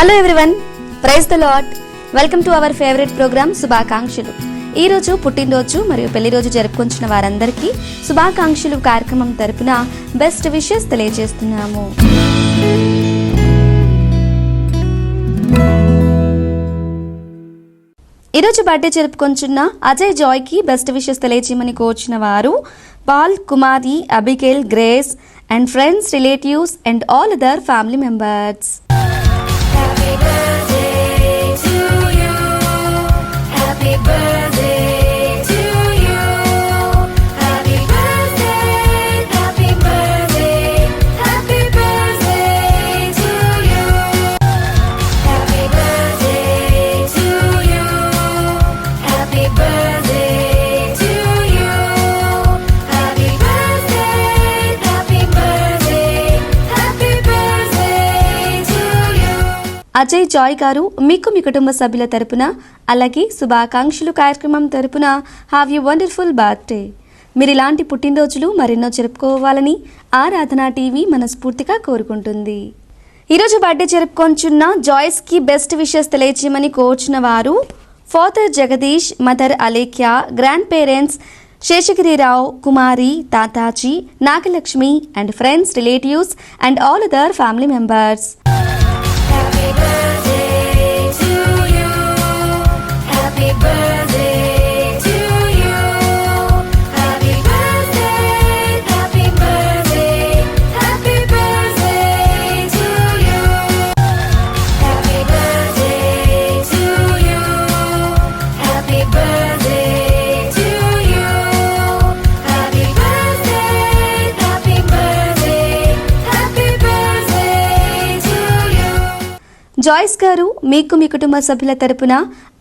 Hello everyone, praise the Lord. Welcome to our favourite programme శుభాకాంక్షలు. ఈ రోజు పుట్టినరోజు మరియు పెళ్లి రోజు జరుపుకుంటున్న వారందరికీ శుభాకాంక్షలు కార్యక్రమం తరపున బెస్ట్ విషెస్ తెలియజేస్తున్నాము. ఈరోజు బర్త్డే జరుపుకుంటున్న అజయ్ జాయ్ కి బెస్ట్ విషెస్ తెలియజేయమని కోరుచున్న వారు Paul, Kumari, Abigail, Grace and friends, relatives and all other family members. Ajay Joy గారు మీకు మీ కుటుంబ సభ్యుల తరపున అలాగే శుభాకాంక్షలు కార్యక్రమం తరపున హ్యావ్ యూ వండర్ఫుల్ బర్త్డే. మీరు ఇలాంటి పుట్టినరోజులు మరెన్నో జరుపుకోవాలని ఆరాధన టీవీ మనస్ఫూర్తిగా కోరుకుంటుంది. ఈరోజు బర్త్డే జరుపుకొంచున్న జాయ్స్కి బెస్ట్ విషెస్ తెలియజేయమని కోరుచున్న వారు father Jagadish, mother Alekhya, grandparents Seshagirirao, Kumari, తాతాజీ, Nagalakshmi and friends, relatives and all other family members. Joyce గారు మీకు మీ కుటుంబ సభ్యుల తరపున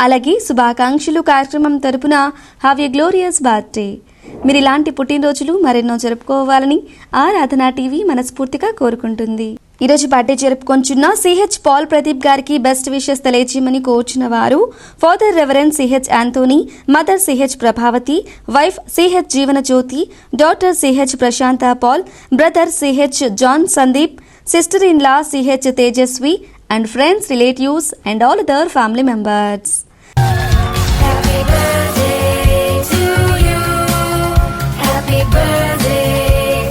అలాగే శుభాకాంక్షలు కార్యక్రమం తరపున హ్యావ్ ఎ గ్లోరియస్ బర్త్డే. మీరు ఇలాంటి పుట్టినరోజులు మరెన్నో జరుపుకోవాలని ఆరాధన టీవీ మనస్ఫూర్తిగా కోరుకుంటుంది. ఈరోజు బర్త్డే జరుపుకొంచున్న సిహెచ్ పాల్ ప్రదీప్ గారికి బెస్ట్ విషెస్ తెలియజేయమని కోరుచున్న వారు father reverend CH Anthony, mother CH Prabhavati, wife CH Jeevana Jyothi, daughter CH Prashanta Paul, brother CH John Sandeep, sister-in-law CH Tejaswi and friends, relatives and all other family members. Happy birthday to you. Happy birthday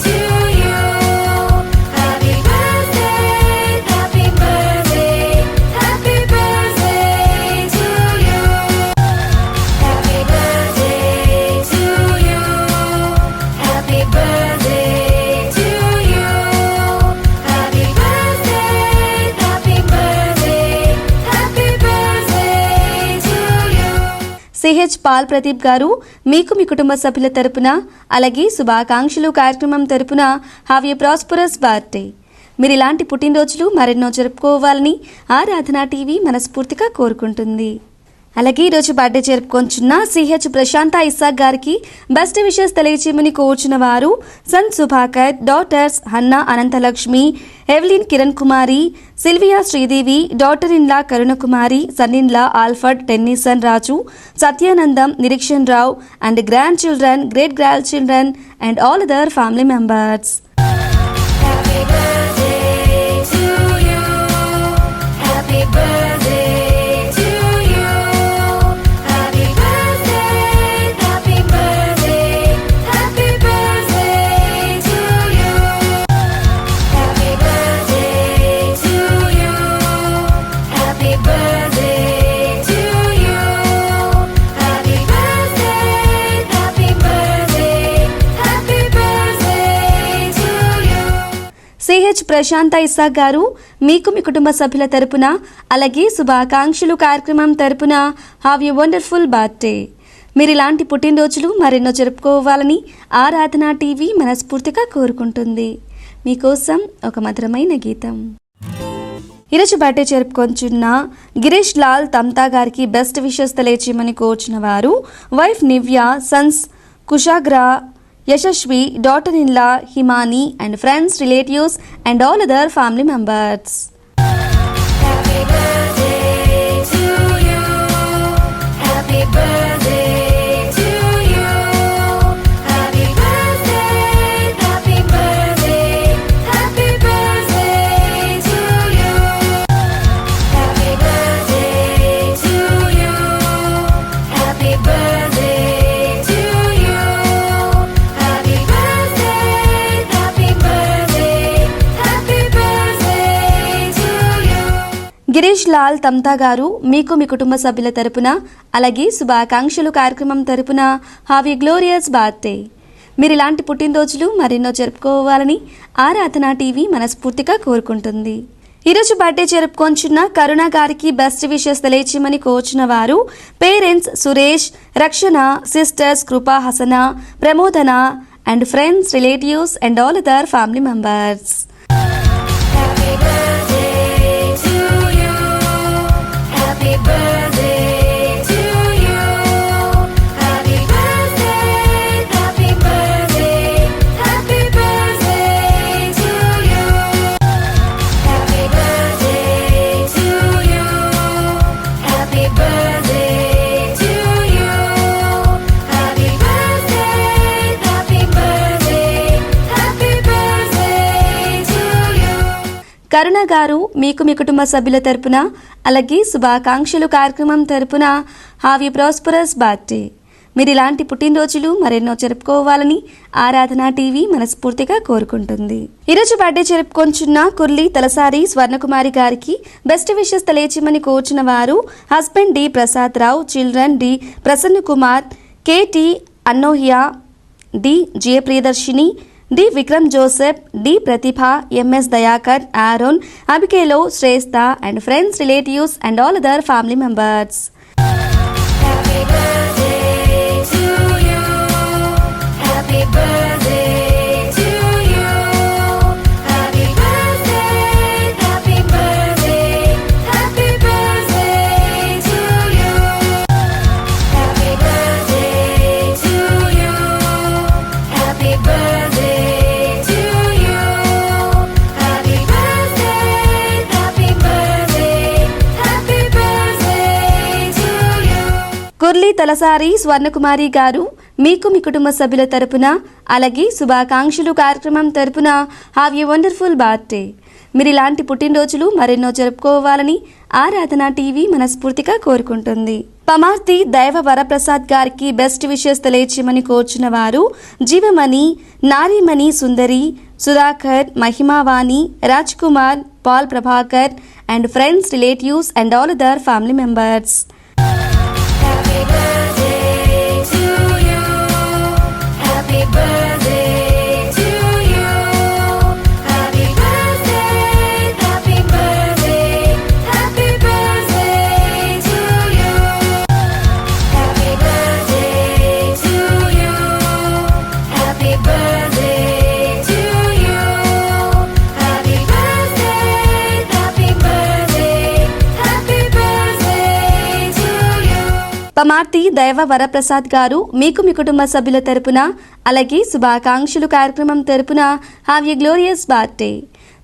to you. Happy birthday, happy birthday, happy birthday to you. Happy birthday to you. Happy birthday. CH Paul Pradeep గారు మీకు మీ కుటుంబ సభ్యుల తరపున అలాగే శుభాకాంక్షలు కార్యక్రమం తరపున have a prosperous birthday. మీరు ఇలాంటి పుట్టినరోజులు మరెన్నో జరుపుకోవాలని ఆరాధన టీవీ మనస్ఫూర్తిగా కోరుకుంటుంది. అలాగే ఈరోజు బర్త్డే జరుపుకొంచున్న సిహెచ్ ప్రశాంత ఇస్సాక్ గారికి బెస్ట్ విషెస్ తెలియజేయమని కోరుచున్న వారు son Subhakar, daughters Hannah Ananthalakshmi, Evelyn Kiran Kumari, Sylvia Sridevi, daughter in law Karunakumari, son in law Alfred Tennyson Raju, Satyanandam, Nireekshan Rao and grand children, great grand children and all other family members. CH Prashanta Isaac గారు మీకు మీ కుటుంబ సభ్యుల తరపున అలాగే శుభాకాంక్షలు కార్యక్రమం తరపున హ్యావ్ ఎ వండర్ఫుల్ బర్త్డే. మీరు ఇలాంటి పుట్టినరోజులు మరెన్నో జరుపుకోవాలని ఆరాధన టీవీ మనస్ఫూర్తిగా కోరుకుంటుంది. మీకోసం ఒక మధురమైన గీతం. ఈరోజు బర్త్డే జరుపుకొంచున్న గిరీష్ లాల్ తమ్తా గారికి బెస్ట్ విషెస్ తెలియజేయమని కోరుచున్న వారు wife Nivya, Sons Kushagra, Yashasvi, daughter-in-law Himani and friends, relatives and all other family members. Happy birthday to you. Happy birthday to you. Happy birthday, happy birthday, happy birthday to you. Girish Lal Tamta గారు మీకు మీ కుటుంబ సభ్యుల తరపున అలాగే శుభాకాంక్షలు కార్యక్రమం తరపున హ్యావ్ ఎ గ్లోరియస్ బర్త్డే. మీరు ఇలాంటి పుట్టినరోజులు మరెన్నో జరుపుకోవాలని ఆరాధన టీవీ మనస్ఫూర్తిగా కోరుకుంటుంది. ఈరోజు బర్త్డే జరుపుకొంచున్న కరుణ గారికి బెస్ట్ విషెస్ తెలియచేయమని కోరుచున్న వారు parents Suresh, Rakshana, sisters Krupa, Hasana, Pramodana and friends, relatives and all other family members. Karuna గారు మీకు మీ కుటుంబ సభ్యుల తరపున అలాగే శుభాకాంక్షలు కార్యక్రమం తరపున హ్యావ్ ఎ ప్రాస్పరస్ బర్త్డే. మీరు ఇలాంటి పుట్టినరోజులు మరెన్నో జరుపుకోవాలని ఆరాధన టీవీ మనస్ఫూర్తిగా కోరుకుంటుంది. ఈరోజు బర్త్డే జరుపుకొంచున్న కుర్లి తలసారి స్వర్ణకుమారి గారికి బెస్ట్ విషెస్ తెలియచేయమని కోరుచున్న వారు husband D Prasad Rao, children D Prasanna Kumar, KT Annohiya, D Jayapriyadarshini, D Vikram Joseph, D Pratibha, MS Dayakar, Aaron, అబికేలో, Shreshta and friends, relatives and all other family members. Kurli Talasari Swarnakumari గారు మీకు మీ కుటుంబ సభ్యుల తరపున అలాగే శుభాకాంక్షలు కార్యక్రమం తరపున హ్యావ్ ఎ వండర్ఫుల్ బర్త్డే. మీరు ఇలాంటి పుట్టినరోజులు మరెన్నో జరుపుకోవాలని ఆరాధన టీవీ మనస్ఫూర్తిగా కోరుకుంటుంది. పమార్తి దైవ వరప్రసాద్ గారికి బెస్ట్ విషెస్ తెలియచేయమని కోరుచున్న వారు Jeevamani, Narimani Sundari, Sudhakar, Mahimavani, Raj Kumar, Paul Prabhakar and friends, relatives and all other family members. Pamarthi Daiva Varaprasad గారు మీకు మీ కుటుంబ సభ్యుల తరపున అలాగే శుభాకాంక్షలు కార్యక్రమం తరపున హ్యావ్ ఎ గ్లోరియస్ బర్త్డే.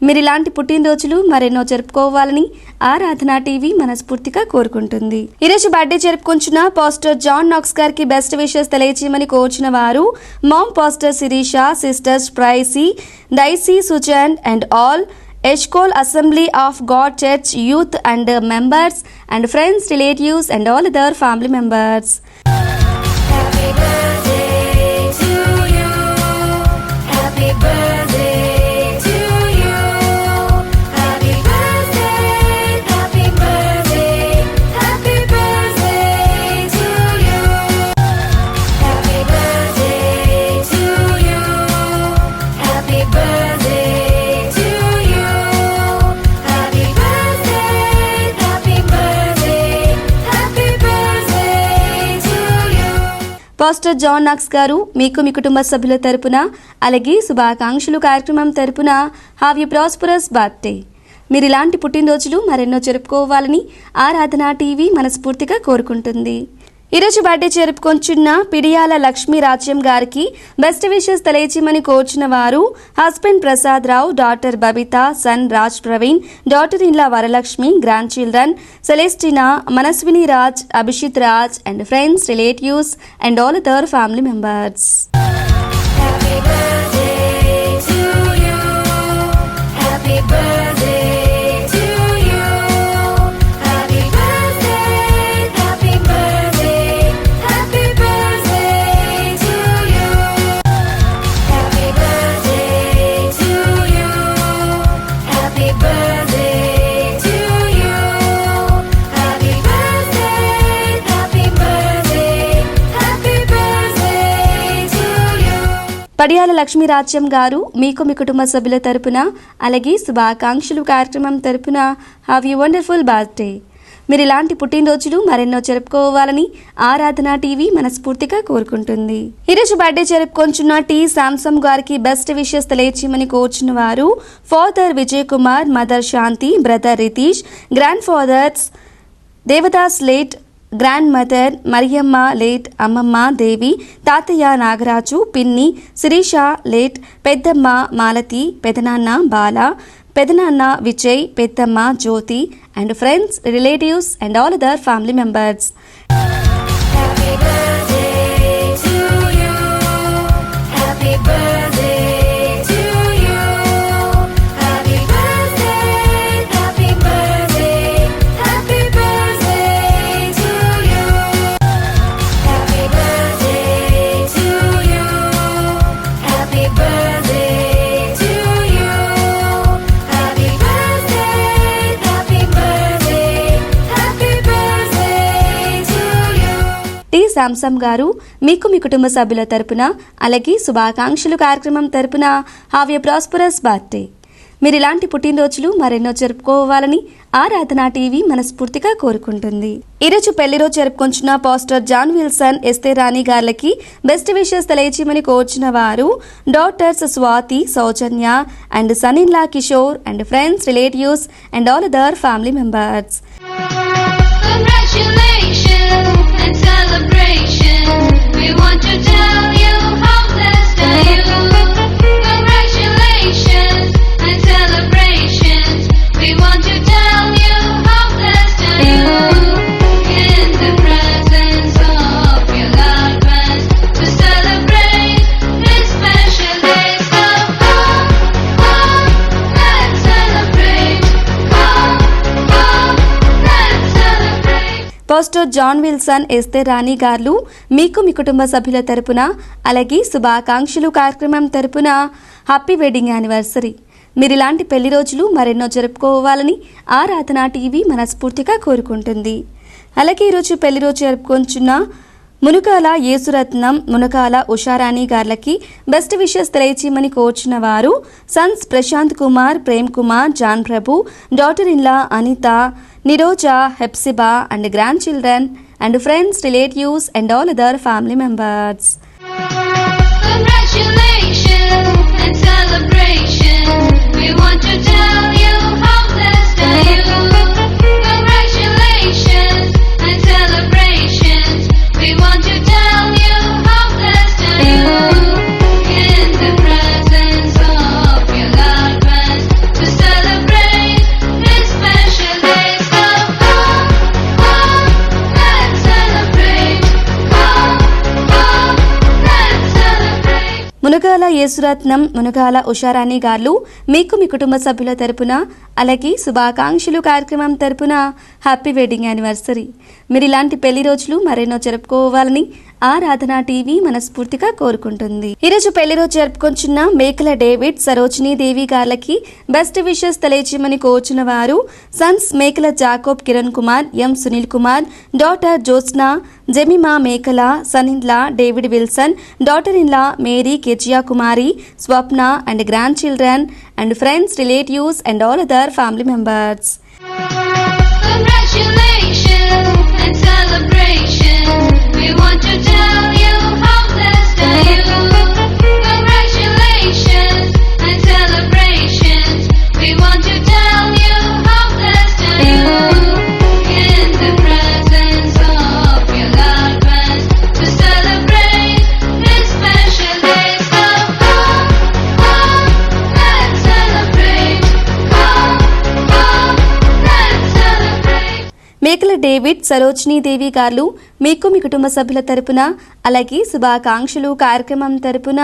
మీరు ఇలాంటి పుట్టినరోజులు మరెన్నో జరుపుకోవాలని ఆరాధన టీవీ మనస్ఫూర్తిగా కోరుకుంటుంది. ఈరోజు బర్త్డే జరుపుకుంటున్న పాస్టర్ జాన్ నాక్స్ గారికి బెస్ట్ విషెస్ తెలియచేయమని కోరుచున్న వారు mom pastor Sirisha, sisters Precy, Daisy, Sujan and all Eshkol Assembly of God Church youth and members and friends, relatives and all other family members. Happy birthday to you. Happy birthday to you. Happy birthday, happy birthday, happy birthday to you. Happy birthday to you. Happy birthday. Pastor John Knox గారు మీకు మీ కుటుంబ సభ్యుల తరపున అలాగే శుభాకాంక్షలు కార్యక్రమం తరపున have a prosperous birthday. మీరు ఇలాంటి పుట్టినరోజులు మరెన్నో జరుపుకోవాలని ఆరాధన టీవీ మనస్ఫూర్తిగా కోరుకుంటుంది. ఈరోజు బర్త్డే జరుపుకొంచున్న పిడియాల లక్ష్మీ రాజ్యం గారికి బెస్ట్ విషెస్ తెలియచేయమని కోరుచున్న వారు husband Prasad Rao, daughter Babita, son Raj Praveen, daughter in law Varalakshmi, grandchildren Celestina, Manaswini Raj, Abhishith Raj and friends, relatives and all other family members. Happy birthday to you. Kadiyala Lakshmirajyam గారు మీకు మీ కుటుంబ సభ్యుల తరపున అలాగే శుభాకాంక్షలు కార్యక్రమం తరపున హ్యావ్ యూ వండర్ఫుల్ బర్త్డే. మీరు ఇలాంటి పుట్టినరోజులు మరెన్నో జరుపుకోవాలని ఆరాధన టీవీ మనస్ఫూర్తిగా కోరుకుంటుంది. ఈరోజు బర్త్డే జరుపుకొంచున్న టీ శాంసమ్ గారికి బెస్ట్ విషెస్ తెలియచేయమని కోరుచున్న వారు father Vijay Kumar, mother Shanti, brother Ritish, grandfathers Devadas late, grandmother Mariyamma late, అమ్మమ్మ దేవి, తాతయ్య నాగరాజు, పిన్ని శిరీష లేట్, పెద్దమ్మ మాలతి, పెదనాన్న బాల, పెదనాన్న విజయ్, పెద్దమ్మ Jyothi and friends, relatives and all other family members. Happy birthday to you. Happy birthday to you. Happy birthday, happy birthday, happy birthday to you. Happy birthday to you. Happy birthday to you. Happy birthday, happy birthday, happy birthday to you. T Samson గారు మీకు మీ కుటుంబ సభ్యుల తరపున అలాగే శుభాకాంక్షలు కార్యక్రమం తరపున have a prosperous birthday. మీరు ఇలాంటి పుట్టినరోజులు మరెన్నో జరుపుకోవాలని ఆరాధన టీవీ మనస్ఫూర్తిగా కోరుకుంటుంది. ఈరోజు పెళ్లిరోజు జరుపుకొంచున్న pastor John Wilson, Esther Rani గార్లకి బెస్ట్ విషెస్ తెలియచేయమని కోరుచున్న వారు daughters Swathi, Soujanya and son in law Kishore and friends, relatives and all other family members. Congratulations and celebration. We want to tell you how blessed are you. Congratulations and celebrations. We want to tell you how blessed are you. In the presence of your loved ones to celebrate this special day. So come, let's celebrate. Come, let's celebrate. Pastor John Wilson, Esther Rani గారు మీకు మీ కుటుంబ సభ్యుల తరపున అలాగే శుభాకాంక్షలు కార్యక్రమం తరపున happy wedding anniversary. మీరు ఇలాంటి పెళ్లి రోజులు మరెన్నో జరుపుకోవాలని ఆరాధన టీవీ మనస్ఫూర్తిగా కోరుకుంటుంది. అలాగే ఈరోజు పెళ్లి రోజు జరుపుకొంచున్న మునకాల యేసురత్నం, మునకాల ఉషారాణి గార్లకి బెస్ట్ విషెస్ తెలియచేయమని కోరుచున్న వారు sons Prashanth Kumar, Prem Kumar, John Prabhu, daughter in law Anitha, Niroja, Hepsiba and grand children and friends, relatives and all other family members. Congratulations and celebration. We want to tell you how blessed are you. Congratulations and celebrations. We want to tell you how blessed are you. In the presence of your loved ones to celebrate this special day. So come, let's celebrate. Come, let's celebrate. Munagala Yesuratnam, Munagala Usharani గారు మీకు మీ కుటుంబ సభ్యుల తరపున అలాగే శుభాకాంక్షలు కార్యక్రమం తరపున happy wedding anniversary. మీరు ఇలాంటి పెళ్లి రోజులు మరెన్నో జరుపుకోవాలని ఆరాధన టీవీ మనస్ఫూర్తిగా కోరుకుంటుంది. ఈరోజు పెళ్లి రోజు జరుపుకొంచున్న మేకల డేవిడ్, సరోజినీ దేవి గార్లకి బెస్ట్ విషెస్ తెలియచేయమని కోరుచున్న వారు sons Mekala Jacob, Kiran Kumar, M Sunil Kumar, daughter Jyotsna, Jemima Mekala, son in law David Wilson, daughter in law Mary, Keziah Kumari, Swapna and grand children and friends, relatives and all other family members. Congratulations and celebration. We want to tell you how blessed are you. Congratulations and celebrations. We want to tell you how blessed are you. In the presence of your loved ones to celebrate this special day. So come, let's celebrate. Come, let's celebrate. మేకల David, Sarojini దేవి గారు మీకు మీ కుటుంబ సభ్యుల తరపున అలాగే శుభాకాంక్షలు కార్యక్రమం తరపున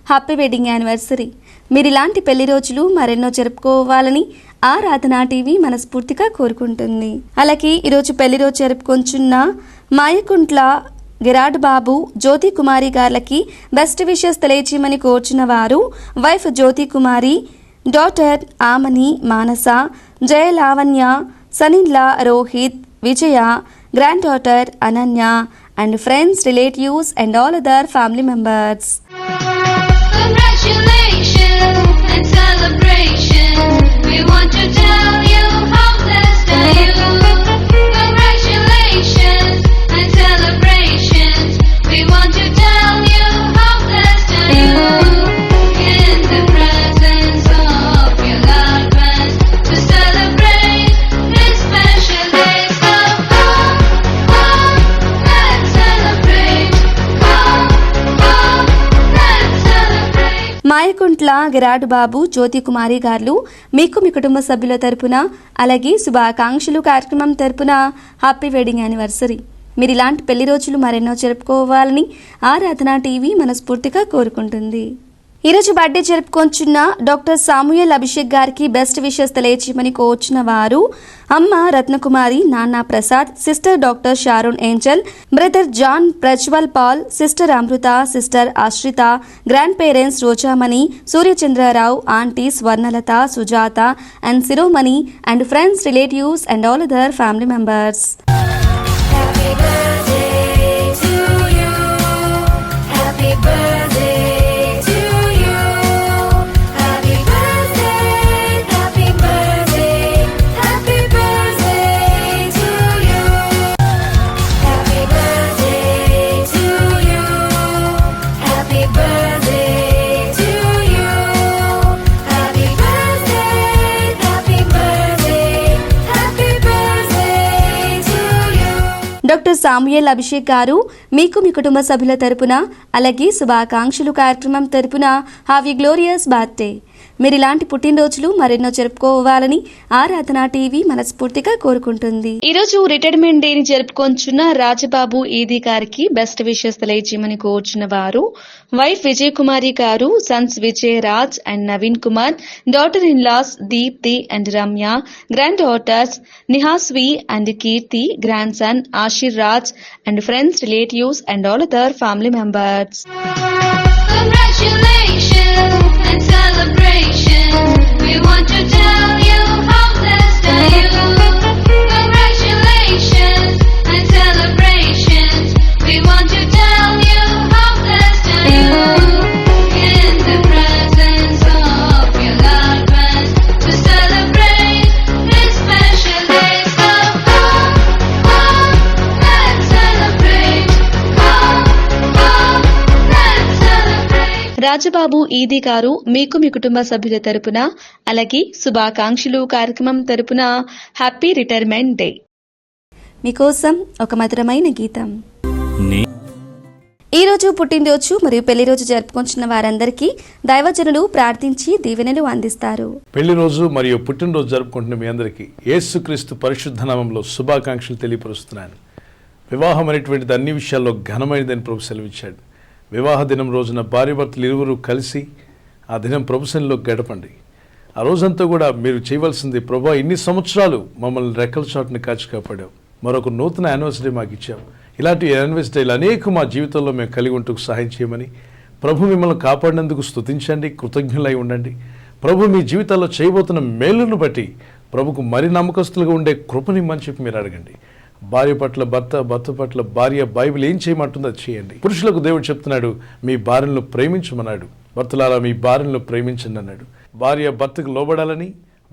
హ్యాపీ వెడ్డింగ్ యానివర్సరీ. మీరు ఇలాంటి పెళ్లి రోజులు మరెన్నో జరుపుకోవాలని ఆరాధన టీవీ మనస్ఫూర్తిగా కోరుకుంటుంది. అలాగే ఈరోజు పెళ్లి రోజు జరుపుకొంచున్న మాయకుంట్ల గిరాడ్ బాబు, జ్యోతి కుమారి గార్లకి బెస్ట్ విషెస్ తెలియచేయమని కోరుచున్న వారు wife Jyothi Kumari, daughter Amani, Manasa, Jaya Lavanya, son in law Rohith, Vijaya, grand daughter Ananya and friends, relatives and all other family members. Bandla గిరాడు బాబు, జ్యోతి కుమారి గారు మీకు మీ కుటుంబ సభ్యుల తరపున అలాగే శుభాకాంక్షలు కార్యక్రమం తరపున హ్యాపీ వెడ్డింగ్ యానివర్సరీ. మీరు ఇలాంటి పెళ్లి రోజులు మరెన్నో జరుపుకోవాలని ఆరాధన టీవీ మనస్ఫూర్తిగా కోరుకుంటుంది. ఈరోజు బర్త్డే జరుపుకొంచున్న డాక్టర్ సాముయల్ అభిషేక్ గారికి బెస్ట్ విషెస్ తెలియచేయమని కోరుచున్న వారు అమ్మ రత్నకుమారి, నాన్న Prasad, sister doctor Sharon Angel, brother John Prajwal Paul, sister Amrutha, sister Ashritha, grand parents Rojamani, Suryachandrarao, aunty Swarnalatha, Sujatha and Shiromani and friends, relatives and all other family members. Happy birthday to you. Happy birthday to you. Happy birthday, happy birthday, happy birthday to you. Happy birthday to you. Happy birthday to you. Happy birthday, happy birthday, happy birthday to you. Doctor Samuel Abhishek గారు మీకు మీ కుటుంబ సభ్యుల తరపున అలాగే శుభాకాంక్షలు కార్యక్రమం తరపున have a glorious birthday. మీరు ఇలాంటి పుట్టినరోజులు మరెన్నో జరుపుకోవాలని ఆరాధన టీవీ మనస్ఫూర్తిగా కోరుకుంటుంది. ఈ రోజు రిటైర్మెంట్ డేని జరుపుకొంచున్న రాజబాబు ఈదీ గారికి బెస్ట్ విషెస్ తెలియజేయమని కోరుచున్న వారు వైఫ్ విజయ్ కుమారి గారు, sons Vijay Raj and Naveen Kumar, daughter in laws Deepthi and Ramya, grand daughters Nihasvi and Keerthi, grand son Asheer Raj and friends, relatives and all other family members. Congratulations and celebration. We want to tell you how blessed are you. Congratulations and celebrations. We want to tell you how blessed are you. In the presence of your loved ones to celebrate this special day. So let's celebrate. Let's celebrate. Rajababu Eedi గారు మీకు మీ కుటుంబ సభ్యుల తరపున అలాగే శుభాకాంక్షలు కార్యక్రమం తరపున happy retirement day. మీకోసం ఒక మధురమైన గీతం. ఈ రోజు పుట్టినరోజు మరియు పెళ్లి రోజు జరుపుకుంటున్న వారందరికీ దైవజనులు ప్రార్థించి దీవెనలు అందిస్తారు. పెళ్లి రోజు మరియు పుట్టినరోజు జరుపుకుంటున్న మీ అందరికీ యేసుక్రీస్తు పరిశుద్ధ నామంలో శుభాకాంక్షలు తెలియపరుస్తున్నాను. వివాహం అనేటువంటిది అన్ని విషయాల్లో ఘనమైనదని ప్రభు సెలవిచ్చాడు. వివాహ దినం రోజున భార్యాభర్తలు ఇరువురు కలిసి ఆ దినం ప్రభు సన్నిధిలో గడపండి. ఆ రోజంతా కూడా మీరు చేయవలసింది, ప్రభా ఇన్ని సంవత్సరాలు మమ్మల్ని రెక్కల చాటుని కాచి కాపాడావు, మరొక నూతన యానివర్సరీ మాకు ఇచ్చావు, ఇలాంటి యానివర్సరీలు అనేక మా జీవితంలో మేము కలిగి ఉంటూ సహాయం చేయమని ప్రభు మిమ్మల్ని కాపాడినందుకు స్తుతించండి, కృతజ్ఞులై ఉండండి. ప్రభు మీ జీవితాల్లో చేయబోతున్న మేలును బట్టి ప్రభుకు మరి నమ్మకస్తులుగా ఉండే కృపనిమ్మని చెప్పి మీరు అడగండి. భార్య పట్ల భర్త, భర్త పట్ల భార్య, బైబిల్ ఏం చేయమంటుందో అది చేయండి. పురుషులకు దేవుడు చెప్తున్నాడు, మీ భార్యలను ప్రేమించమన్నాడు. భర్తలారా మీ భార్యలను ప్రేమించండి అన్నాడు. భార్య భర్తకు లోబడాలని,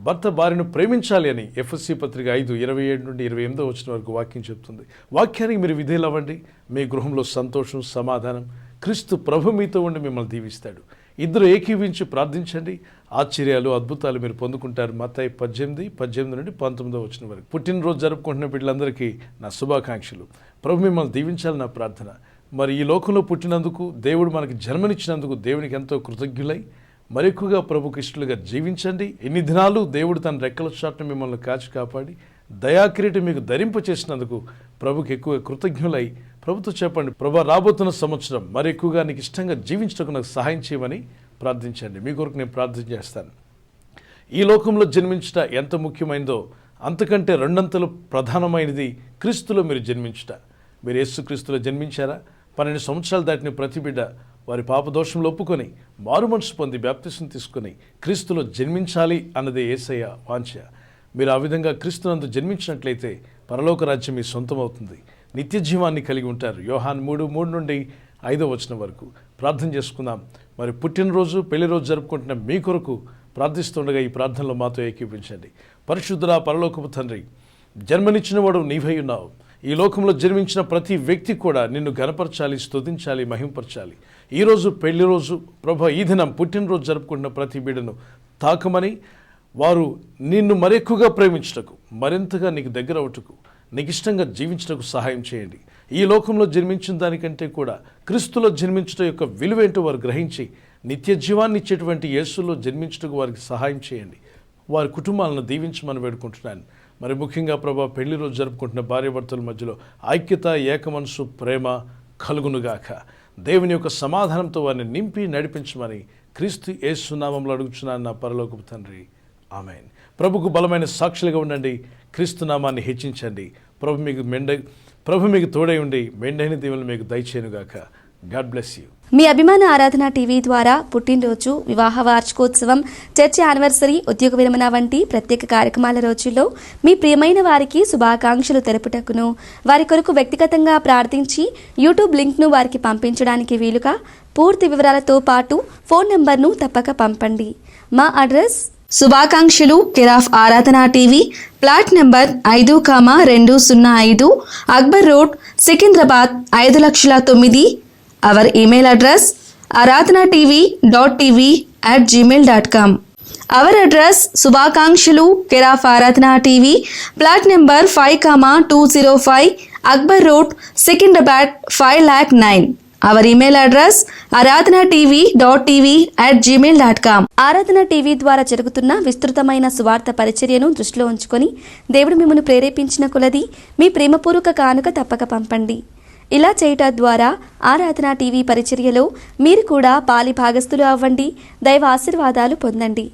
భర్త భార్యను ప్రేమించాలి అని ఎఫ్ఎస్సి పత్రిక 5:27 నుండి 28 వచ్చిన వరకు వాక్యం చెప్తుంది. వాక్యానికి మీరు విధేయులు అవ్వండి. మీ గృహంలో సంతోషం, సమాధానం, క్రీస్తు ప్రభు మీతో ఉండి మిమ్మల్ని దీవిస్తాడు. ఇద్దరు ఏకీవించి ప్రార్థించండి, ఆశ్చర్యాలు, అద్భుతాలు మీరు పొందుకుంటారు. మత్తయి 18 నుండి 19 వచ్చిన వరకు. పుట్టినరోజు జరుపుకుంటున్న బిడ్డలందరికీ నా శుభాకాంక్షలు. ప్రభు మిమ్మల్ని దీవించాలి నా ప్రార్థన. మరి ఈ లోకంలో పుట్టినందుకు, దేవుడు మనకి జన్మనిచ్చినందుకు దేవునికి ఎంతో కృతజ్ఞులై మరి ఎక్కువగా ప్రభుకి ఇష్టలుగా జీవించండి. ఎన్ని దినాలు దేవుడు తన రెక్కల చాటున మిమ్మల్ని కాచి కాపాడి దయాకిరీటం మీకు ధరింప చేసినందుకు ప్రభుకి ఎక్కువ కృతజ్ఞులై ప్రభుతో చెప్పండి, ప్రభా రాబోతున్న సంవత్సరం మరి ఎక్కువగా నీకు ఇష్టంగా జీవించడానికి నాకు సహాయం చేయమని ప్రార్థించండి. మీ కొరకు నేను ప్రార్థన చేస్తాను. ఈ లోకంలో జన్మించుట ఎంత ముఖ్యమైనదో అంతకంటే రెండంతలు ప్రధానమైనది క్రీస్తులో మీరు జన్మించుట. మీరు యేసుక్రీస్తులో జన్మించారా? 12 సంవత్సరాలు దాటిన ప్రతి బిడ్డ వారి పాపదోషంలో ఒప్పుకొని మారు మనసు పొంది బాప్తిసం తీసుకొని క్రీస్తులో జన్మించాలి అన్నదే యేసయ్య వాంఛ. మీరు ఆ విధంగా క్రీస్తునందు జన్మించినట్లయితే పరలోక రాజ్యం మీ సొంతం అవుతుంది, నిత్య జీవాన్ని కలిగి ఉంటారు. యోహాన్ 3:3 నుండి 5వ వచనం వరకు. ప్రార్థన చేసుకుందాం. మరి పుట్టినరోజు, పెళ్లి రోజు జరుపుకుంటున్న మీ కొరకు ప్రార్థిస్తుండగా ఈ ప్రార్థనలో మాతో ఏకీపించండి. పరిశుద్ధుడా పరలోకపు తండ్రి, జన్మనిచ్చిన వాడు నీవై ఉన్నావు. ఈ లోకంలో జన్మించిన ప్రతి వ్యక్తి కూడా నిన్ను ఘనపరచాలి, స్తుతించాలి, మహింపరచాలి. ఈరోజు పెళ్లి రోజు ప్రభా, ఈ దినం పుట్టినరోజు జరుపుకుంటున్న ప్రతి బిడ్డను తాకమని, వారు నిన్ను మరెక్కువగా ప్రేమించుటకు, మరింతగా నీకు దగ్గర అవుటకు, నీకు ఇష్టంగా జీవించటకు సహాయం చేయండి. ఈ లోకంలో జన్మించిన దానికంటే కూడా క్రీస్తులో జన్మించడం యొక్క విలువేంటో వారు గ్రహించి నిత్య జీవాన్ని ఇచ్చేటువంటి యేసులో జన్మించుటకు వారికి సహాయం చేయండి. వారి కుటుంబాలను దీవించమని వేడుకుంటున్నాను. మరి ముఖ్యంగా ప్రభా పెళ్లి రోజు జరుపుకుంటున్న భార్యాభర్తల మధ్యలో ఐక్యత, ఏకమనసు, ప్రేమ కలుగునుగాక. దేవుని యొక్క సమాధానంతో వారిని నింపి నడిపించమని క్రీస్తు యేసు నామములో అడుగుచున్నాను నా పరలోకపు తండ్రి, ఆమేన్. ప్రభుకు బలమైన సాక్షులుగా ఉండండి. క్రీస్తు నామాన్ని హెచ్చించండి. ప్రభు మీకు తోడై ఉండి మెండైన దీవెనలు మీకు దయచేయునుగాక. God bless you. మీ అభిమాన ఆరాధన టీవీ ద్వారా పుట్టినరోజు, వివాహ వార్షికోత్సవం, చర్చ్ యానివర్సరీ, ఉద్యోగ విరమణ వంటి ప్రత్యేక కార్యక్రమాల రోజుల్లో మీ ప్రియమైన వారికి శుభాకాంక్షలు తెలుపుటకును, వారి కొరకు వ్యక్తిగతంగా ప్రార్థించి యూట్యూబ్ లింక్ను వారికి పంపించడానికి వీలుగా పూర్తి వివరాలతో పాటు ఫోన్ నెంబర్ను తప్పక పంపండి. మా అడ్రస్: శుభాకాంక్షలు, కేరాఫ్ ఆరాధన TV, plot number 5,205, Akbar road, Secunderabad 5,09,000. Our email address: aradhanatv.tv@gmail.com. Our address: Subhakankshalu, care of Aradhana TV, plot number 5,205, Akbar Road, Secunderabad 5,09,000. Our email address: aradhanatv.tv@gmail.com. ఆరాధన టీవీ ద్వారా జరుగుతున్న విస్తృతమైన సువార్త పరిచర్యను దృష్టిలో ఉంచుకొని దేవుడు మిమ్మల్ని ప్రేరేపించిన కొలది మీ ప్రేమపూర్వక కానుక తప్పక పంపండి. ఇలా చేయటం ద్వారా ఆరాధన టీవీ పరిచర్యలో మీరు కూడా పాలి భాగస్థులు అవ్వండి. దైవ ఆశీర్వాదాలు పొందండి.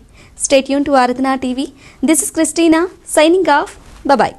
Stay tune to Aradhana TV. This is Christina signing off. Bye.